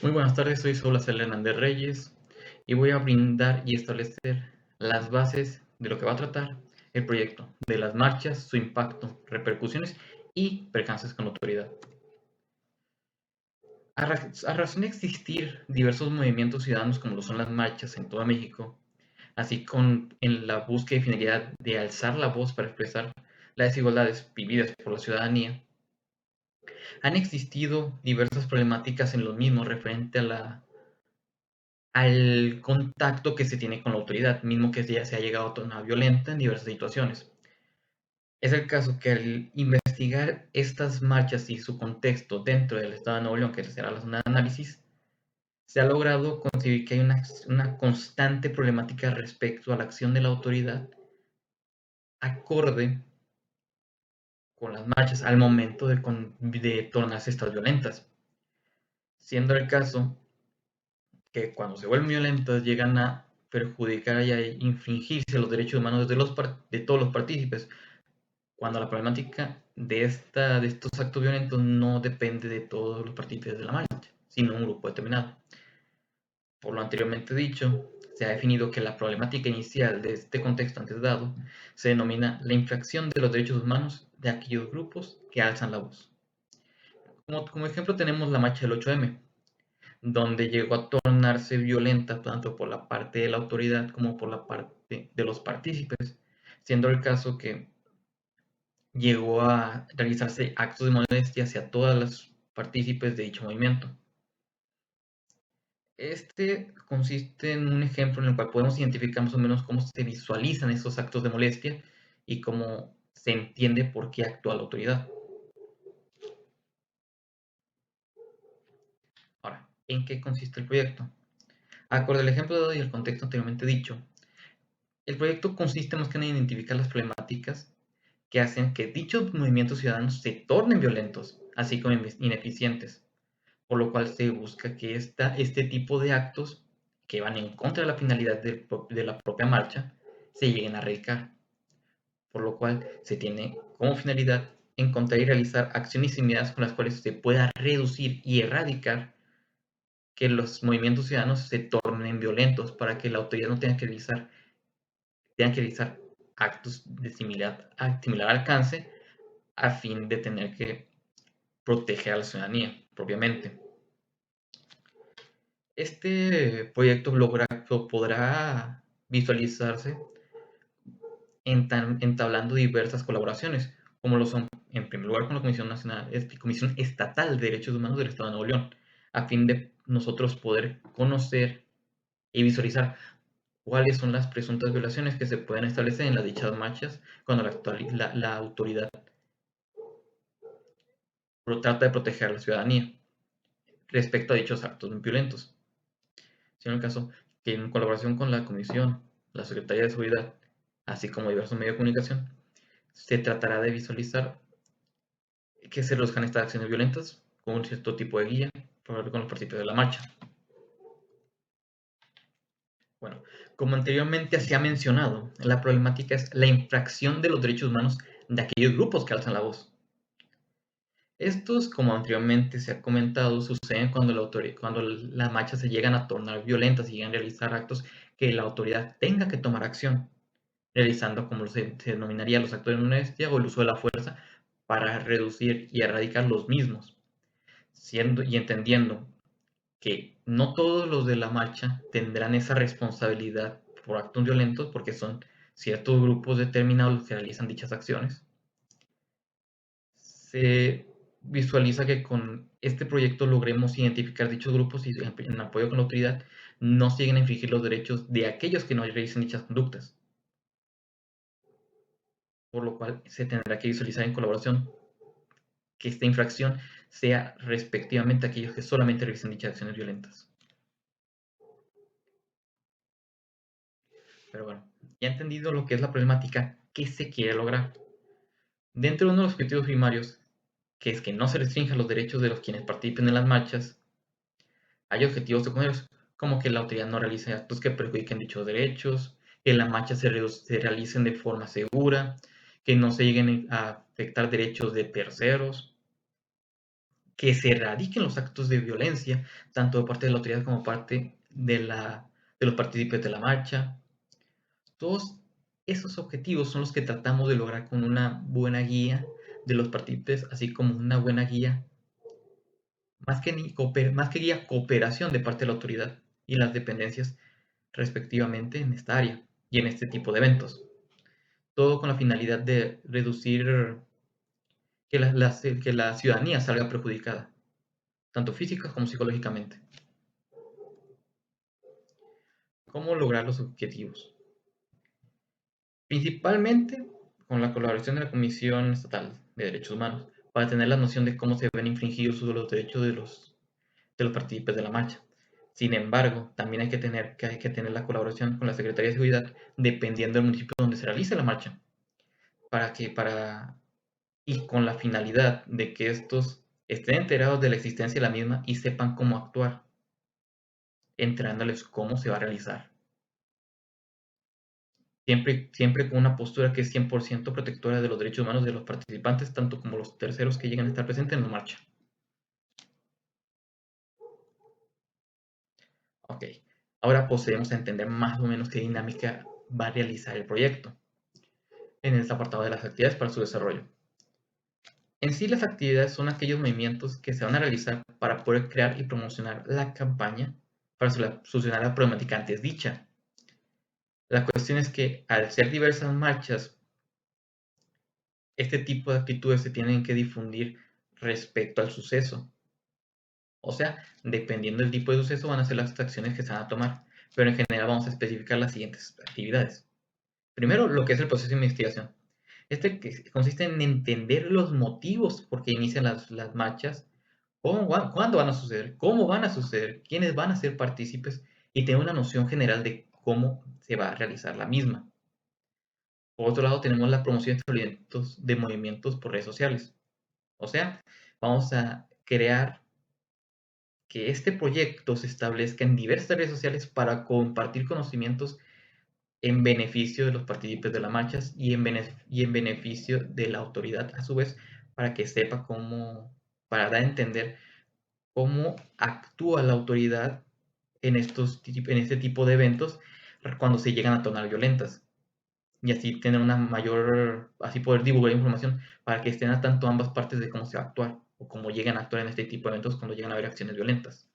Muy buenas tardes, soy Saúl Hernández Reyes y voy a brindar y establecer las bases de lo que va a tratar el proyecto, de las marchas, su impacto, repercusiones y percances con la autoridad. A razón de existir diversos movimientos ciudadanos como lo son las marchas en todo México, así con en la búsqueda y finalidad de alzar la voz para expresar las desigualdades vividas por la ciudadanía, han existido diversas problemáticas en los mismos referente al contacto que se tiene con la autoridad, mismo que ya se ha llegado a tornar violenta en diversas situaciones. Es el caso que al investigar estas marchas y su contexto dentro del Estado de Nuevo León, que será la zona de análisis, se ha logrado conseguir que hay una constante problemática respecto a la acción de la autoridad acorde con las marchas al momento de tornarse estas violentas. Siendo el caso que cuando se vuelven violentas llegan a perjudicar y a infringirse los derechos humanos de todos los partícipes, cuando la problemática de estos actos violentos no depende de todos los partícipes de la marcha, sino un grupo determinado. Por lo anteriormente dicho, se ha definido que la problemática inicial de este contexto antes dado se denomina la infracción de los derechos humanos de aquellos grupos que alzan la voz. Como ejemplo tenemos la marcha del 8M, donde llegó a tornarse violenta tanto por la parte de la autoridad como por la parte de los partícipes, siendo el caso que llegó a realizarse actos de molestia hacia todas las partícipes de dicho movimiento. Este consiste en un ejemplo en el cual podemos identificar más o menos cómo se visualizan esos actos de molestia y cómo se entiende por qué actúa la autoridad. Ahora, ¿en qué consiste el proyecto? Acorde al ejemplo dado y el contexto anteriormente dicho, el proyecto consiste más que en identificar las problemáticas que hacen que dichos movimientos ciudadanos se tornen violentos, así como ineficientes, por lo cual se busca que este tipo de actos que van en contra de la finalidad de la propia marcha se lleguen a erradicar, por lo cual se tiene como finalidad encontrar y realizar acciones similares con las cuales se pueda reducir y erradicar que los movimientos ciudadanos se tornen violentos para que la autoridad no tenga que realizar actos de similar alcance a fin de tener que proteger a la ciudadanía propiamente. Este proyecto podrá visualizarse entablando diversas colaboraciones, como lo son, en primer lugar, con la Comisión Estatal de Derechos Humanos del Estado de Nuevo León, a fin de nosotros poder conocer y visualizar cuáles son las presuntas violaciones que se pueden establecer en las dichas marchas cuando la autoridad trata de proteger a la ciudadanía respecto a dichos actos violentos. Sino el caso que en colaboración con la Comisión, la Secretaría de Seguridad, así como diversos medios de comunicación, se tratará de visualizar que se reduzcan estas acciones violentas con un cierto tipo de guía con los partícipes de la marcha. Bueno, como anteriormente se ha mencionado, la problemática es la infracción de los derechos humanos de aquellos grupos que alzan la voz. Estos, como anteriormente se ha comentado, suceden cuando las marchas se llegan a tornar violentas y llegan a realizar actos que la autoridad tenga que tomar acción, realizando como se denominaría los actos de molestia o el uso de la fuerza para reducir y erradicar los mismos, siendo y entendiendo que no todos los de la marcha tendrán esa responsabilidad por actos violentos porque son ciertos grupos determinados los que realizan dichas acciones. Se visualiza que con este proyecto logremos identificar dichos grupos y en apoyo con la autoridad no siguen a infringir los derechos de aquellos que no realicen dichas conductas, por lo cual se tendrá que visualizar en colaboración que esta infracción sea respectivamente aquellos que solamente realicen dichas acciones violentas. Pero bueno, ya entendido lo que es la problemática, ¿qué se quiere lograr? Dentro de uno de los objetivos primarios, que es que no se restrinjan los derechos de los quienes participen en las marchas, hay objetivos secundarios, como que la autoridad no realice actos que perjudiquen dichos derechos, que las marchas se realicen de forma segura, que no se lleguen a afectar derechos de terceros, que se erradiquen los actos de violencia, tanto de parte de la autoridad como parte de los partícipes de la marcha. Todos esos objetivos son los que tratamos de lograr con una buena guía de los partícipes, así como una buena guía, más que guía, cooperación de parte de la autoridad y las dependencias respectivamente en esta área y en este tipo de eventos. Todo con la finalidad de reducir que la ciudadanía salga perjudicada, tanto física como psicológicamente. ¿Cómo lograr los objetivos? Principalmente con la colaboración de la Comisión Estatal de Derechos Humanos, para tener la noción de cómo se ven infringidos los derechos de los partícipes de la marcha. Sin embargo, también hay que tener la colaboración con la Secretaría de Seguridad, dependiendo del municipio donde se realice la marcha, y con la finalidad de que estos estén enterados de la existencia de la misma y sepan cómo actuar, entrenándoles cómo se va a realizar. Siempre con una postura que es 100% protectora de los derechos humanos de los participantes, tanto como los terceros que llegan a estar presentes en la marcha. Ok, ahora procedemos a entender más o menos qué dinámica va a realizar el proyecto en este apartado de las actividades para su desarrollo. En sí, las actividades son aquellos movimientos que se van a realizar para poder crear y promocionar la campaña para solucionar la problemática antes dicha. La cuestión es que al ser diversas marchas, este tipo de actitudes se tienen que difundir respecto al suceso. O sea, dependiendo del tipo de suceso van a ser las acciones que se van a tomar, pero en general vamos a especificar las siguientes actividades. Primero, lo que es el proceso de investigación. Este que consiste en entender los motivos por qué inician las marchas, cuándo van a suceder, cómo van a suceder, quiénes van a ser partícipes y tener una noción general de cómo se va a realizar la misma. Por otro lado, tenemos la promoción de movimientos por redes sociales. O sea, vamos a crear que este proyecto se establezca en diversas redes sociales para compartir conocimientos en beneficio de los partícipes de las marchas y en beneficio de la autoridad, a su vez, para que sepa para dar a entender cómo actúa la autoridad en este tipo de eventos cuando se llegan a tornar violentas. Y así tener así poder divulgar información para que estén a tanto ambas partes de cómo se va a actuar o cómo llegan a actuar en este tipo de eventos cuando llegan a haber acciones violentas.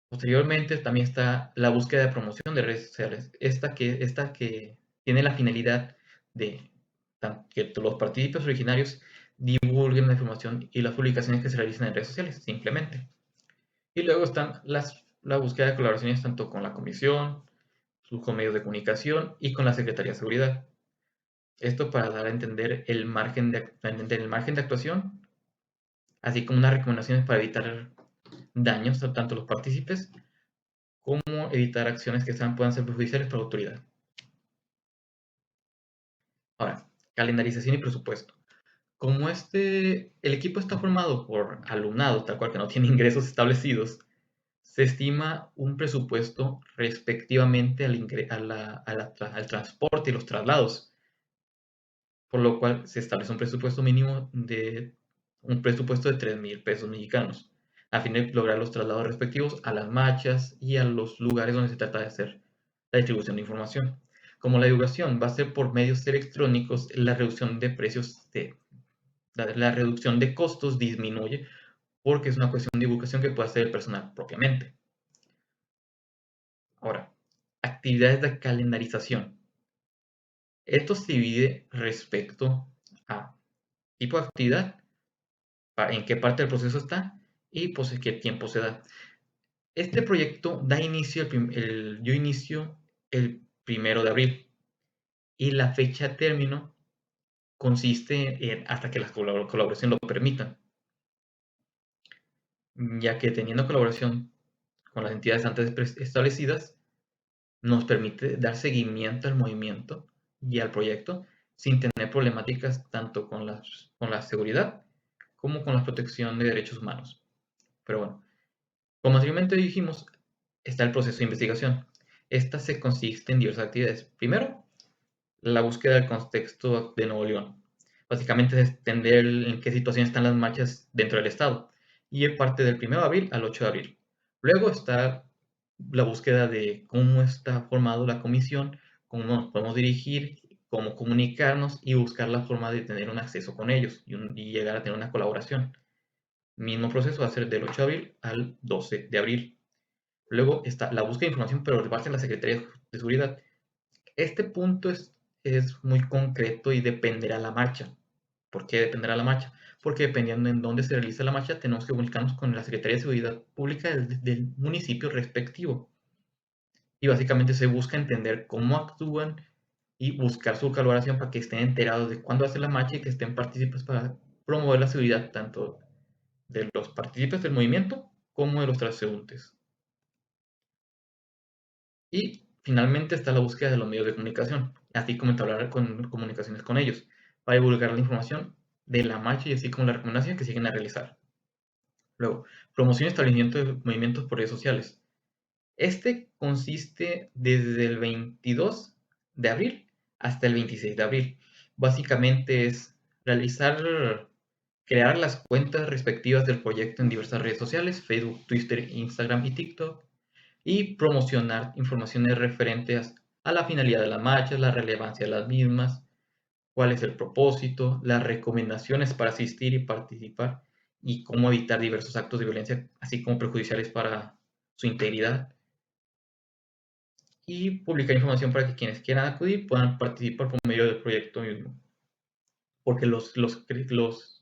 Posteriormente también está la búsqueda de promoción de redes sociales, esta que tiene la finalidad de que los partícipes originarios divulguen la información y las publicaciones que se realizan en redes sociales, simplemente. Y luego están la búsqueda de colaboraciones tanto con la comisión, sus medios de comunicación y con la Secretaría de Seguridad. Esto para dar a entender el margen de actuación, así como unas recomendaciones para evitar daños a tanto los partícipes como evitar acciones que puedan ser perjudiciales para la autoridad. Ahora, calendarización y presupuesto. Como el equipo está formado por alumnado, tal cual que no tiene ingresos establecidos, se estima un presupuesto respectivamente al transporte y los traslados, por lo cual se establece un presupuesto mínimo de un presupuesto de 3,000 pesos mexicanos, a fin de lograr los traslados respectivos a las marchas y a los lugares donde se trata de hacer la distribución de información. Como la divulgación va a ser por medios electrónicos, la reducción de costos disminuye porque es una cuestión de divulgación que puede hacer el personal propiamente. Ahora, actividades de calendarización. Esto se divide respecto a tipo de actividad, en qué parte del proceso está y pues qué tiempo se da. Este proyecto yo inicio el 1 de abril y la fecha de término consiste en hasta que la colaboración lo permitan, ya que teniendo colaboración con las entidades antes establecidas, nos permite dar seguimiento al movimiento y al proyecto sin tener problemáticas tanto con la seguridad como con la protección de derechos humanos. Pero bueno, como anteriormente dijimos, está el proceso de investigación. Esta se consiste en diversas actividades. Primero, la búsqueda del contexto de Nuevo León. Básicamente es entender en qué situación están las marchas dentro del estado. Y es parte del 1 de abril al 8 de abril. Luego está la búsqueda de cómo está formado la comisión, cómo nos podemos dirigir, cómo comunicarnos y buscar la forma de tener un acceso con ellos y llegar a tener una colaboración. Mismo proceso va a ser del 8 de abril al 12 de abril. Luego está la búsqueda de información, pero de parte de la Secretaría de Seguridad. Este punto es muy concreto y dependerá la marcha. ¿Por qué dependerá la marcha? Porque dependiendo en dónde se realiza la marcha, tenemos que comunicarnos con la Secretaría de Seguridad Pública del municipio respectivo. Y básicamente se busca entender cómo actúan y buscar su colaboración para que estén enterados de cuándo hace la marcha y que estén partícipes para promover la seguridad tanto de los participantes del movimiento como de los transeúntes. Y finalmente está la búsqueda de los medios de comunicación, así como entablar comunicaciones con ellos, para divulgar la información de la marcha y así como las recomendaciones que siguen a realizar. Luego, promoción y establecimiento de movimientos por redes sociales. Este consiste desde el 22 de abril hasta el 26 de abril. Básicamente es crear las cuentas respectivas del proyecto en diversas redes sociales, Facebook, Twitter, Instagram y TikTok, y promocionar informaciones referentes a la finalidad de las marchas, la relevancia de las mismas, cuál es el propósito, las recomendaciones para asistir y participar y cómo evitar diversos actos de violencia, así como perjudiciales para su integridad, y publicar información para que quienes quieran acudir puedan participar por medio del proyecto mismo. Porque los creadores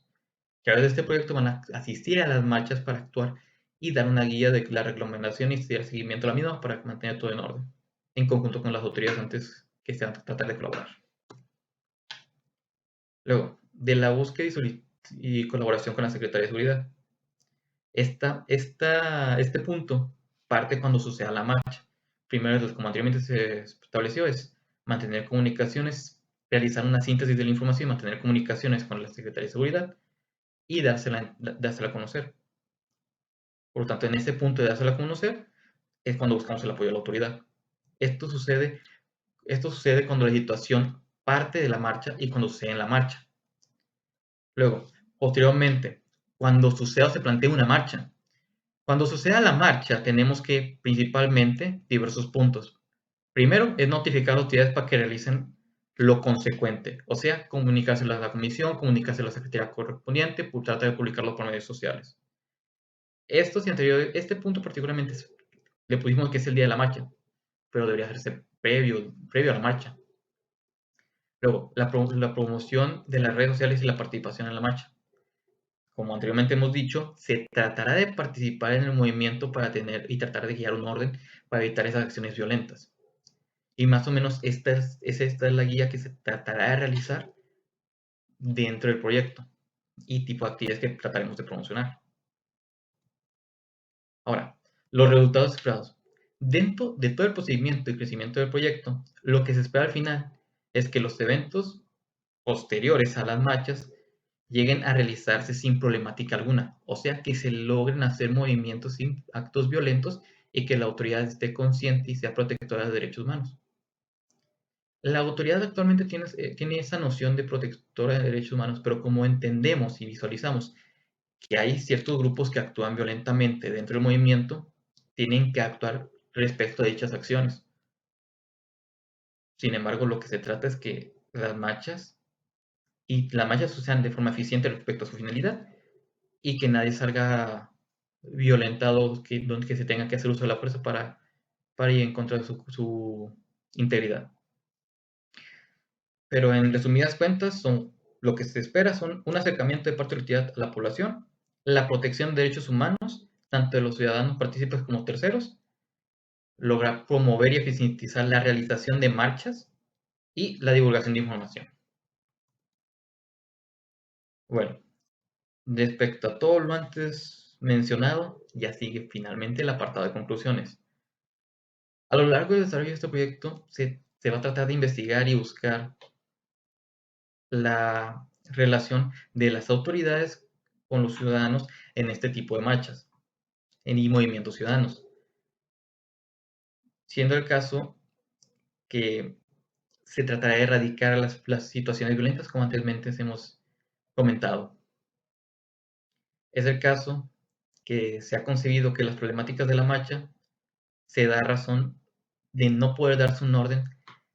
de este proyecto van a asistir a las marchas para actuar y dar una guía de la recomendación y el seguimiento a la misma para mantener todo en orden, en conjunto con las autoridades antes que se van a tratar de colaborar. Luego, de la búsqueda y colaboración con la Secretaría de Seguridad. Este punto parte cuando suceda la marcha. Primero, como anteriormente se estableció, es mantener comunicaciones, realizar una síntesis de la información, mantener comunicaciones con la Secretaría de Seguridad y dársela a conocer. Por lo tanto, en este punto de dársela a conocer es cuando buscamos el apoyo de la autoridad. Esto sucede, esto sucede cuando la situación parte de la marcha y cuando sucede en la marcha. Luego, posteriormente, cuando suceda o se plantea una marcha. Cuando suceda la marcha, tenemos que principalmente diversos puntos. Primero es notificar a las autoridades para que realicen lo consecuente, o sea, comunicárselo a la comisión, comunicárselo a la secretaría correspondiente, tratar de publicarlo por medios sociales. Este punto particularmente le pusimos que es el día de la marcha, pero debería hacerse previo a la marcha. Luego, la promoción de las redes sociales y la participación en la marcha. Como anteriormente hemos dicho, se tratará de participar en el movimiento para tener y tratar de guiar un orden para evitar esas acciones violentas. Y más o menos esta es la guía que se tratará de realizar dentro del proyecto y tipo de actividades que trataremos de promocionar. Ahora, los resultados esperados. Dentro de todo el procedimiento y crecimiento del proyecto, lo que se espera al final es que los eventos posteriores a las marchas lleguen a realizarse sin problemática alguna, o sea, que se logren hacer movimientos sin actos violentos y que la autoridad esté consciente y sea protectora de derechos humanos. La autoridad actualmente tiene esa noción de protectora de derechos humanos, pero como entendemos y visualizamos que hay ciertos grupos que actúan violentamente dentro del movimiento, tienen que actuar respecto a dichas acciones. Sin embargo, lo que se trata es que las marchas sucedan de forma eficiente respecto a su finalidad y que nadie salga violentado, que se tenga que hacer uso de la fuerza para ir en contra de su integridad. Pero en resumidas cuentas, lo que se espera son un acercamiento de parte de la autoridad a la población, la protección de derechos humanos, tanto de los ciudadanos partícipes como terceros, lograr promover y eficientizar la realización de marchas y la divulgación de información. Bueno, respecto a todo lo antes mencionado, ya sigue finalmente el apartado de conclusiones. A lo largo del desarrollo de este proyecto, se va a tratar de investigar y buscar la relación de las autoridades con los ciudadanos en este tipo de marchas y movimientos ciudadanos, siendo el caso que se tratará de erradicar las situaciones violentas como anteriormente hemos comentado. Es el caso que se ha concebido que las problemáticas de la marcha se da a razón de no poder darse un orden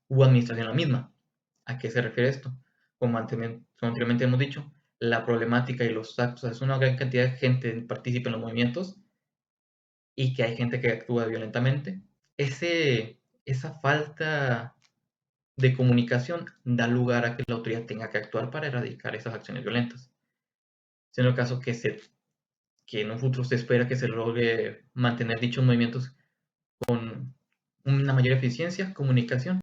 u administración a la misma. ¿A qué se refiere esto? Como anteriormente hemos dicho, la problemática y los actos, es una gran cantidad de gente que participa en los movimientos y que hay gente que actúa violentamente. Esa falta de comunicación da lugar a que la autoridad tenga que actuar para erradicar esas acciones violentas. Siendo el caso que en un futuro se espera que se logre mantener dichos movimientos con una mayor eficiencia, comunicación